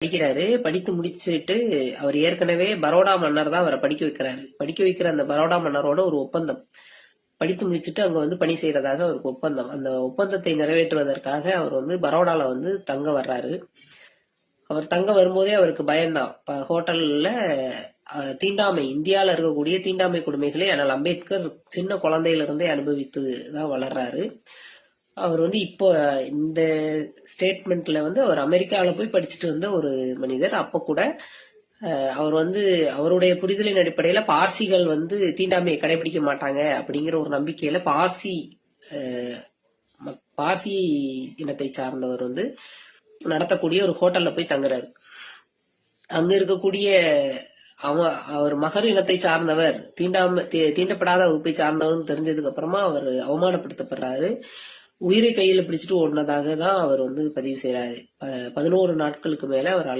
படிக்கிறாரு. படித்து முடிச்சுட்டு அவர் ஏற்கனவே பரோடா மன்னர் தான் அவரை படிக்க வைக்கிறாரு. படிக்க வைக்கிற அந்த பரோடா மன்னரோட ஒரு ஒப்பந்தம். படித்து முடிச்சுட்டு அங்க வந்து பணி செய்யறதாக அவருக்கு ஒப்பந்தம். அந்த ஒப்பந்தத்தை நிறைவேற்றுவதற்காக அவர் வந்து பரோடால வந்து தங்க வர்றாரு. அவர் தங்க வரும்போதே அவருக்கு பயம்தான். ஹோட்டல்ல தீண்டாமை, இந்தியால இருக்கக்கூடிய தீண்டாமை கொடுமைகளை அண்ணல் அம்பேத்கர் சின்ன குழந்தையில இருந்தே அனுபவித்து தான் வளர்றாரு. அவர் வந்து இப்போ இந்த ஸ்டேட்மெண்ட்ல வந்து அவர் அமெரிக்காவில போய் படிச்சுட்டு வந்த ஒரு மனிதர். அப்ப கூட அவர் வந்து அவருடைய புரிதலின் அடிப்படையில பார்சிகள் வந்து தீண்டாமையை கடைபிடிக்க மாட்டாங்க அப்படிங்கிற ஒரு நம்பிக்கையில பார்சி இனத்தை சார்ந்தவர் வந்து நடத்தக்கூடிய ஒரு ஹோட்டல்ல போய் தங்குறாரு. அங்க இருக்கக்கூடிய அவர் மகர் இனத்தை சார்ந்தவர், தீண்டப்படாத வகுப்பை சார்ந்தவர் தெரிஞ்சதுக்கு அப்புறமா அவர் அவமானப்படுத்தப்படுறாரு. உயிரை கையில பிடிச்சிட்டு ஓடினதாக தான் அவர் வந்து பதிவு செய்யறாரு. 11 நாட்களுக்கு மேல அவர்